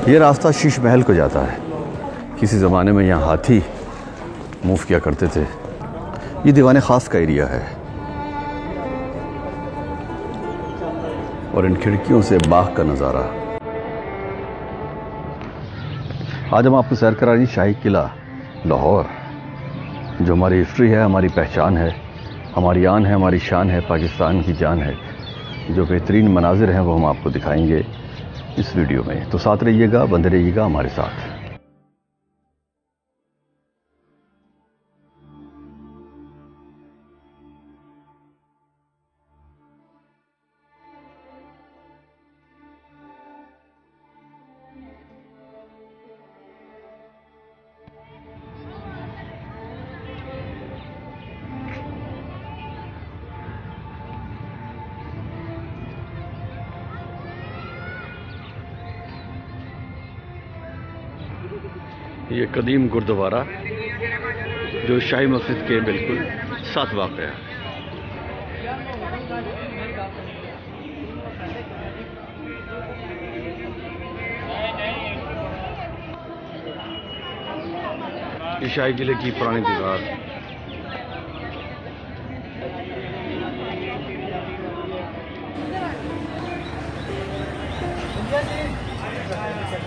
ये रास्ता शीश महल को जाता है। किसी ज़माने में यहाँ हाथी मूव किया करते थे। ये दीवाने ख़ास का एरिया है और इन खिड़कियों से बाग का नज़ारा। आज हम आपको सैर करा रही शाही किला लाहौर, जो हमारी हिस्ट्री है, हमारी पहचान है, हमारी आन है, हमारी शान है, पाकिस्तान की जान है। जो बेहतरीन मनाजिर हैं वो हम आपको दिखाएंगे इस वीडियो में, तो साथ रहिएगा, बंधे रहिएगा हमारे साथ। ये कदीम गुरुद्वारा जो शाही मस्जिद के बिल्कुल साथ वाक़ है। ये शाही किले की पुरानी दीवार।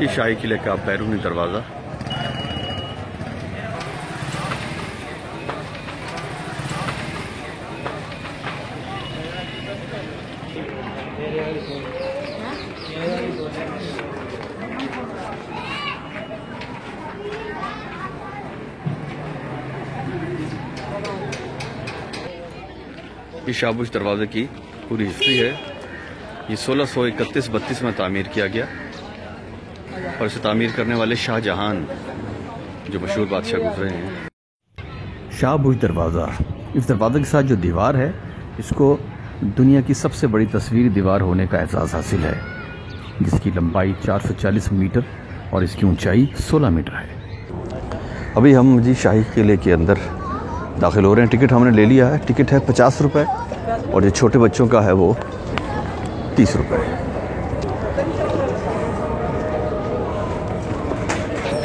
ये शाही किले का बैरूनी दरवाज़ा। ये शाहबुश दरवाज़े की पूरी हिस्ट्री है। ये 1631-32 में तामीर किया गया और इसे तामीर करने वाले शाहजहान, जो मशहूर बादशाह गुजरे हैं। शाहबुश दरवाज़ा, इस दरवाज़े के साथ जो दीवार है, इसको दुनिया की सबसे बड़ी तस्वीरी दीवार होने का एहसास हासिल है, जिसकी लंबाई 440 मीटर और इसकी ऊंचाई 16 मीटर है। अभी हम जी शाही किले के अंदर दाखिल हो रहे हैं। टिकट हमने ले लिया है। टिकट है 50 रुपये और जो छोटे बच्चों का है वो 30 रुपये।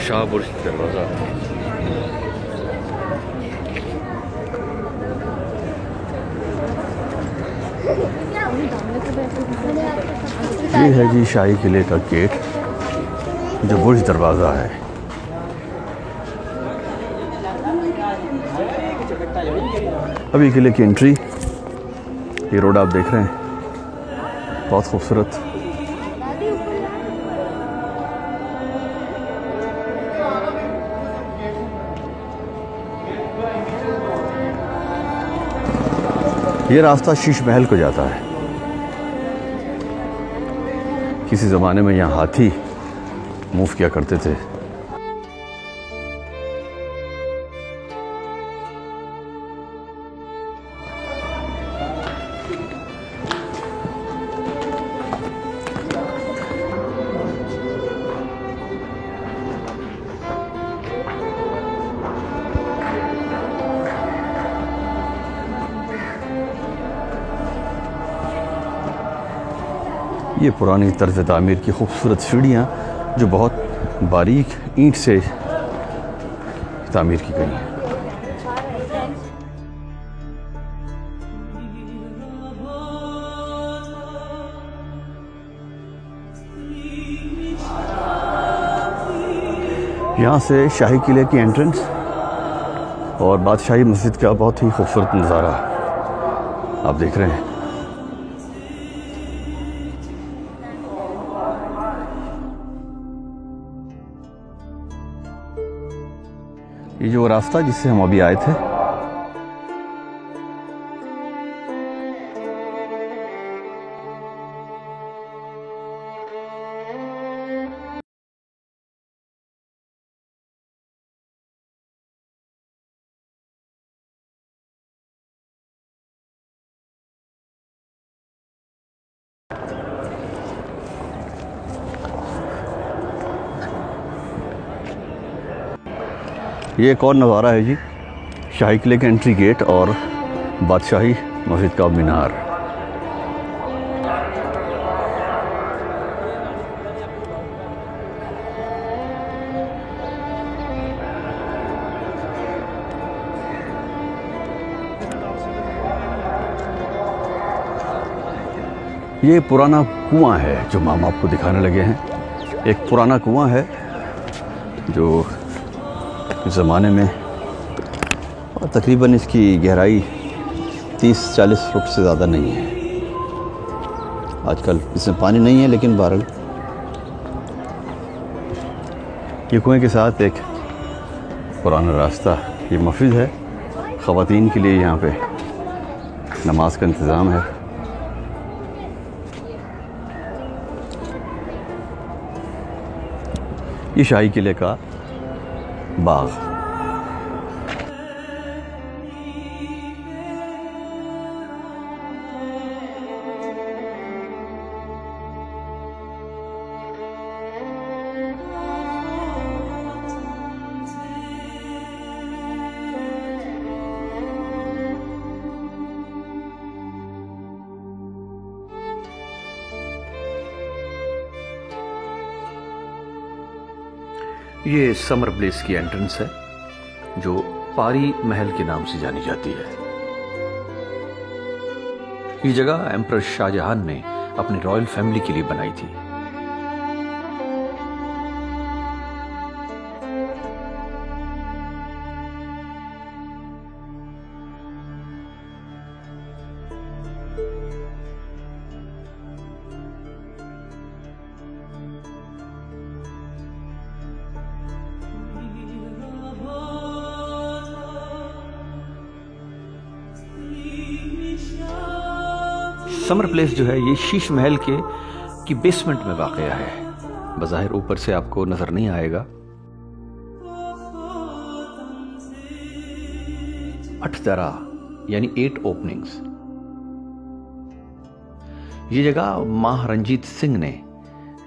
शाहबुश दरवाज़ा। ये है जी शाही किले का गेट, जो बुर्ज दरवाज़ा है। अभी किले की एंट्री, ये रोड आप देख रहे हैं, बहुत खूबसूरत। ये रास्ता शीश महल को जाता है। किसी ज़माने में यहाँ हाथी मूव किया करते थे। ये पुरानी तर्ज तामीर की खूबसूरत सीढ़ियाँ, जो बहुत बारीक ईंट से तामीर की गई हैं। यहाँ से शाही किले की एंट्रेंस और बादशाही मस्जिद का बहुत ही खूबसूरत नज़ारा आप देख रहे हैं। ये जो रास्ता जिससे हम अभी आए थे, ये एक और नज़ारा है जी, शाही किले के एंट्री गेट और बादशाही मस्जिद का मीनार। ये पुराना कुआं है जो हम आपको दिखाने लगे हैं। एक पुराना कुआं है जो इस ज़माने में, और तकरीबन इसकी गहराई 30-40 फुट से ज़्यादा नहीं है। आजकल इसमें पानी नहीं है, लेकिन बहरहाल ये कुएं के साथ एक पुराना रास्ता, ये मस्जिद है। ख़वातीन के लिए यहाँ पे नमाज का इंतज़ाम है। ये शाही किले का बाग। ये समर प्लेस की एंट्रेंस है जो पारी महल के नाम से जानी जाती है। ये जगह एम्परर शाहजहां ने अपनी रॉयल फैमिली के लिए बनाई थी। समर प्लेस जो है ये शीश महल की बेसमेंट में वाक़या है। बज़ाहिर ऊपर से आपको नजर नहीं आएगा। 8 दरा यानी 8 ओपनिंग्स। ये जगह माह रंजीत सिंह ने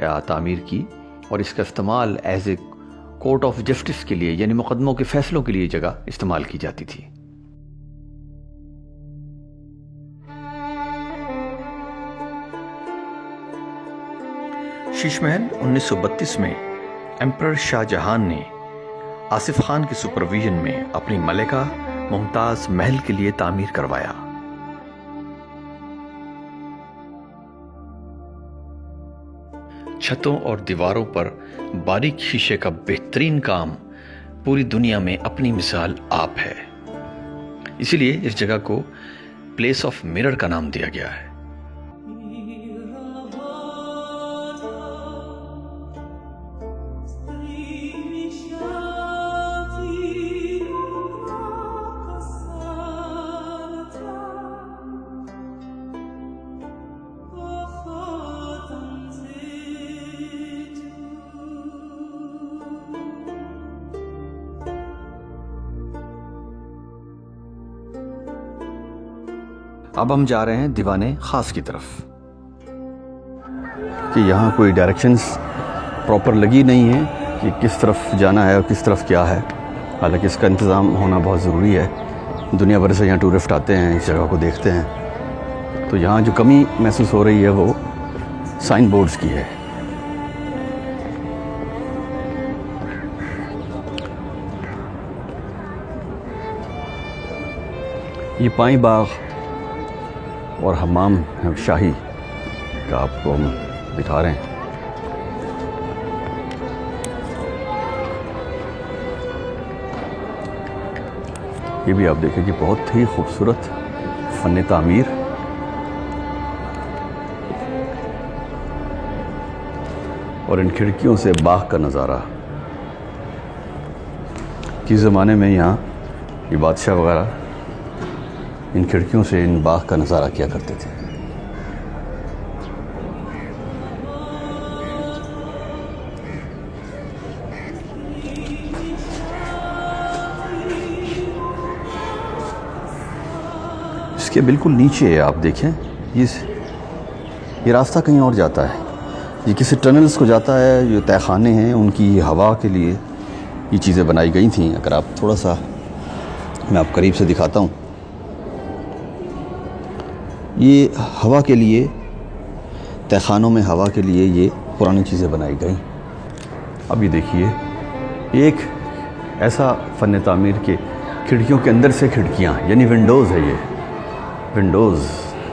तामीर की और इसका इस्तेमाल as a court of justice के लिए, यानी मुकदमों के फैसलों के लिए जगह इस्तेमाल की जाती थी। शीश महल 1932 में एम्परर शाहजहां ने आसिफ खान के सुपरविजन में अपनी मलिका मुमताज महल के लिए तामीर करवाया। छतों और दीवारों पर बारीक शीशे का बेहतरीन काम पूरी दुनिया में अपनी मिसाल आप है। इसीलिए इस जगह को प्लेस ऑफ मिरर का नाम दिया गया है। अब हम जा रहे हैं दीवाने खास की तरफ। कि यहाँ कोई डायरेक्शंस प्रॉपर लगी नहीं है कि किस तरफ जाना है और किस तरफ क्या है। हालांकि इसका इंतज़ाम होना बहुत ज़रूरी है। दुनिया भर से यहाँ टूरिस्ट आते हैं, इस जगह को देखते हैं। तो यहाँ जो कमी महसूस हो रही है वो साइन बोर्ड्स की है। ये पाई बाग और हमाम शाही का आपको हम दिखा रहे हैं। ये भी आप देखें कि बहुत ही खूबसूरत फन तामीर। और इन खिड़कियों से बाग का नज़ारा। किस ज़माने में यहाँ ये बादशाह वगैरह इन खिड़कियों से इन बाग का नज़ारा किया करते थे। इसके बिल्कुल नीचे आप देखें, ये रास्ता कहीं और जाता है। ये किसी टनल्स को जाता है। जो तहखाने हैं उनकी हवा के लिए ये चीज़ें बनाई गई थी। अगर आप थोड़ा सा, मैं आप करीब से दिखाता हूँ। ये हवा के लिए, तहखानों में हवा के लिए ये पुरानी चीज़ें बनाई गई। अब ये देखिए, एक ऐसा फ़न तामीर के खिड़कियों के अंदर से खिड़कियाँ, यानी विंडोज़ है। ये विंडोज़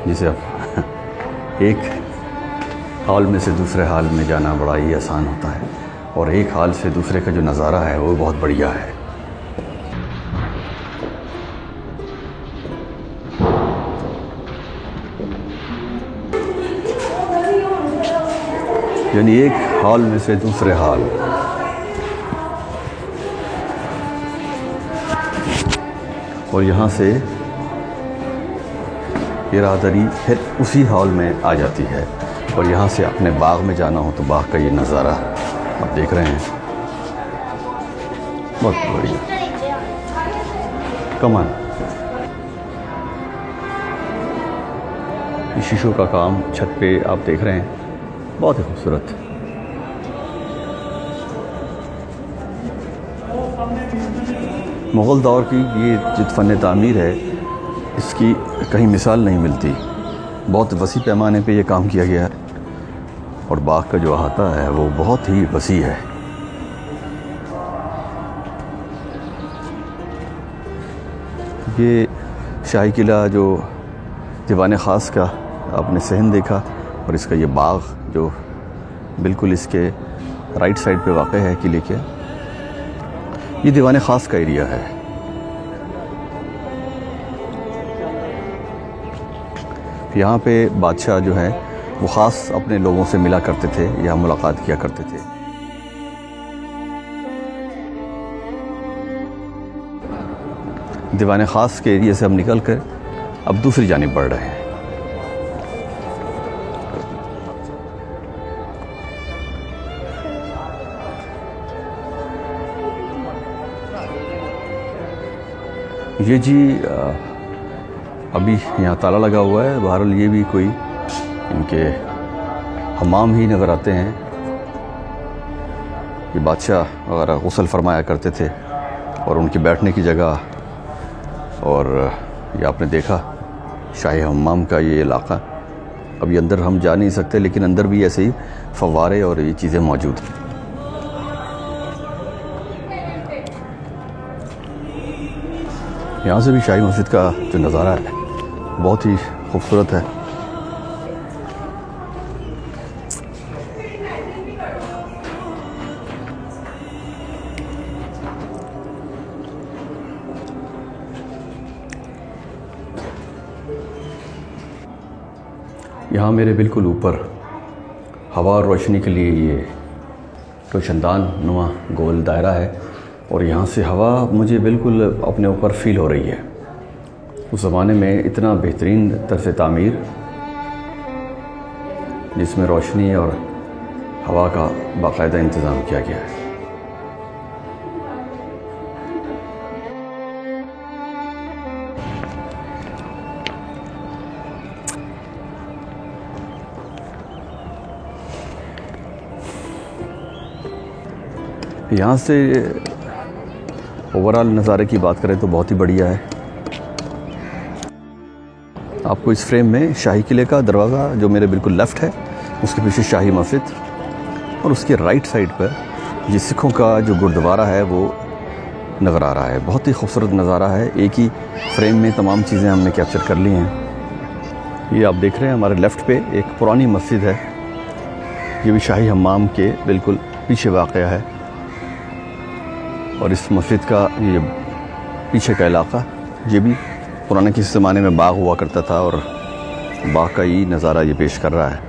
जिसे आप एक हाल में से दूसरे हाल में जाना बड़ा ही आसान होता है और एक हाल से दूसरे का जो नज़ारा है वो बहुत बढ़िया है। यानी एक हाल में से दूसरे हाल। और यहाँ से ये राहदारी फिर उसी हॉल में आ जाती है और यहाँ से अपने बाग में जाना हो तो बाग का ये नज़ारा आप देख रहे हैं, बहुत बढ़िया। कमान ये शीशों का काम छत पे आप देख रहे हैं, बहुत ही खूबसूरत। मुग़ल दौर की ये जो फ़न तामीर है इसकी कहीं मिसाल नहीं मिलती। बहुत वसी पैमाने पे ये काम किया गया है और बाग का जो अहाता है वो बहुत ही वसी है। ये शाही किला जो दीवान ख़ास का आपने सहन देखा और इसका ये बाग जो बिल्कुल इसके राइट साइड पे वाक़ है किले के, ये दीवान ख़ास का एरिया है। यहाँ पे बादशाह जो है वो ख़ास अपने लोगों से मिला करते थे या मुलाकात किया करते थे। दीवान ख़ास के एरिया से हम निकल कर अब दूसरी जानिब बढ़ रहे हैं। ये जी अभी यहाँ ताला लगा हुआ है। बहरहाल ये भी कोई इनके हमाम ही नज़र आते हैं। ये बादशाह वगैरह गुस्ल फरमाया करते थे और उनके बैठने की जगह, और ये आपने देखा शाही हमाम का ये इलाक़ा। अभी अंदर हम जा नहीं सकते लेकिन अंदर भी ऐसे ही फव्वारे और ये चीज़ें मौजूद हैं। यहाँ से भी शाही मस्जिद का जो नज़ारा है बहुत ही खूबसूरत है। यहाँ मेरे बिल्कुल ऊपर हवा और रोशनी के लिए ये रोशनदान नुमा गोल दायरा है और यहाँ से हवा मुझे बिल्कुल अपने ऊपर फ़ील हो रही है। उस ज़माने में इतना बेहतरीन तर्ज़ तामीर जिसमें रोशनी और हवा का बाकायदा इंतज़ाम किया गया है। यहाँ से ओवरऑल नज़ारे की बात करें तो बहुत ही बढ़िया है। आपको इस फ्रेम में शाही किले का दरवाज़ा जो मेरे बिल्कुल लेफ़्ट है, उसके पीछे शाही मस्जिद और उसके राइट साइड पर ये सिखों का जो गुरुद्वारा है वो नज़र आ रहा है। बहुत ही खूबसूरत नज़ारा है। एक ही फ्रेम में तमाम चीज़ें हमने कैप्चर कर ली हैं। ये आप देख रहे हैं हमारे लेफ़्ट पे एक पुरानी मस्जिद है, ये भी शाही हमाम के बिल्कुल पीछे वाक़या है। और इस मस्जिद का ये पीछे का इलाक़ा ये भी पुराने किसी ज़माने में बाग हुआ करता था और बाग का ही नज़ारा ये पेश कर रहा है।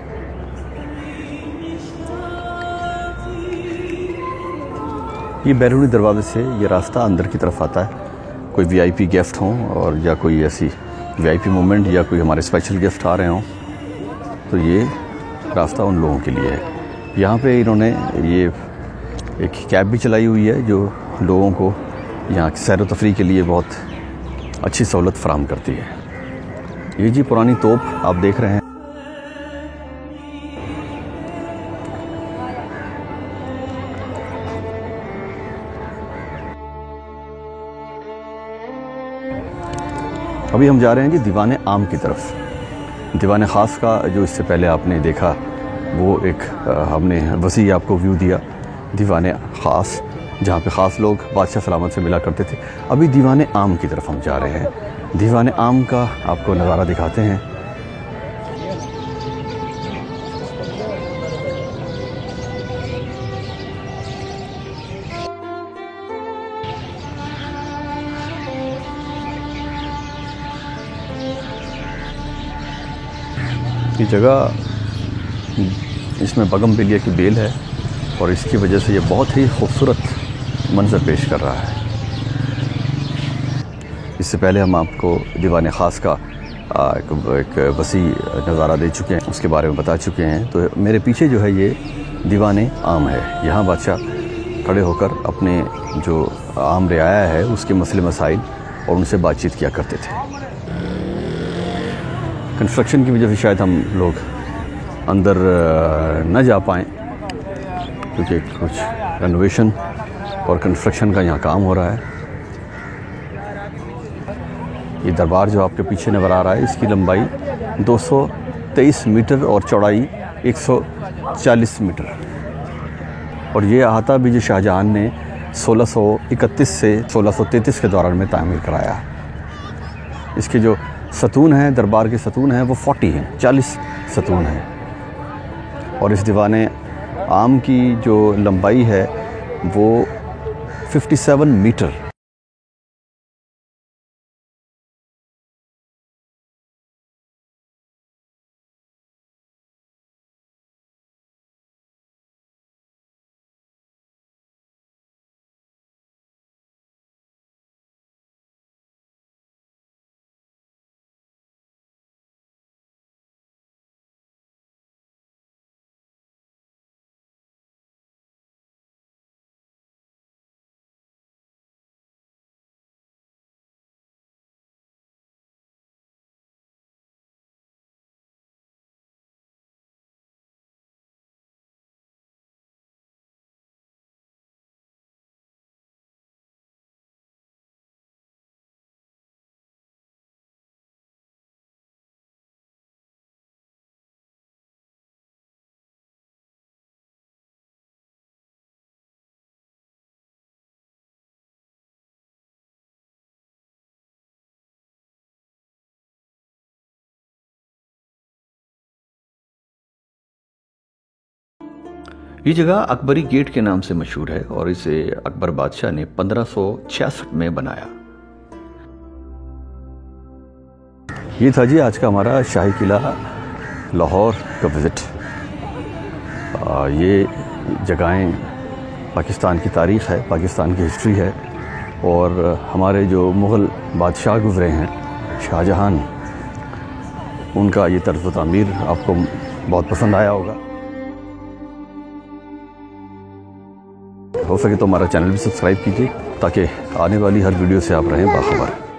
ये बैरूनी दरवाज़े से ये रास्ता अंदर की तरफ आता है। कोई वीआईपी गेस्ट हों और या कोई ऐसी वीआईपी मोमेंट या कोई हमारे स्पेशल गेस्ट आ रहे हों तो ये रास्ता उन लोगों के लिए है। यहाँ पे इन्होंने ये एक कैब भी चलाई हुई है जो लोगों को यहाँ सैर व तफरीह के लिए बहुत अच्छी सहूलत फराहम करती है। ये जी पुरानी तोप आप देख रहे हैं। अभी हम जा रहे हैं जी दीवान आम की तरफ। दीवान ख़ास का जो इससे पहले आपने देखा वो एक हमने वसी आपको व्यू दिया दीवान ख़ास, जहाँ पे ख़ास लोग बादशाह सलामत से मिला करते थे। अभी दीवान आम की तरफ हम जा रहे हैं। दीवान आम का आपको नज़ारा दिखाते हैं। ये जगह, इसमें बगमबिलिया की बेल है और इसकी वजह से ये बहुत ही खूबसूरत मंजर पेश कर रहा है। इससे पहले हम आपको दीवान ख़ास का एक वसी नज़ारा दे चुके हैं, उसके बारे में बता चुके हैं। तो मेरे पीछे जो है ये दीवान आम है। यहाँ बादशाह खड़े होकर अपने जो आम रियाया है उसके मसले मसाइल और उनसे बातचीत किया करते थे। कंस्ट्रक्शन की वजह से शायद हम लोग अंदर न जा पाएँ, क्योंकि कुछ रेनोवेशन और कंस्ट्रक्शन का यहाँ काम हो रहा है। ये दरबार जो आपके पीछे नज़र आ रहा है, इसकी लंबाई 223 मीटर और चौड़ाई 140 मीटर। और ये अहाता भी जो शाहजहां ने 1631 से 1633 के दौरान में तामीर कराया। इसके जो सतून हैं, दरबार के सतून हैं, वो 40 हैं, 40 सतून हैं। और इस दीवान आम की जो लंबाई है वो 57 मीटर। ये जगह अकबरी गेट के नाम से मशहूर है और इसे अकबर बादशाह ने 1566 में बनाया। ये था जी आज का हमारा शाही किला लाहौर का विज़िट। ये जगहें पाकिस्तान की तारीख़ है, पाकिस्तान की हिस्ट्री है और हमारे जो मुग़ल बादशाह गुज़रे हैं, शाहजहां, उनका ये तर्ज़ तामीर आपको बहुत पसंद आया होगा। हो सके तो हमारा चैनल भी सब्सक्राइब कीजिए ताकि आने वाली हर वीडियो से आप रहें बाखबर।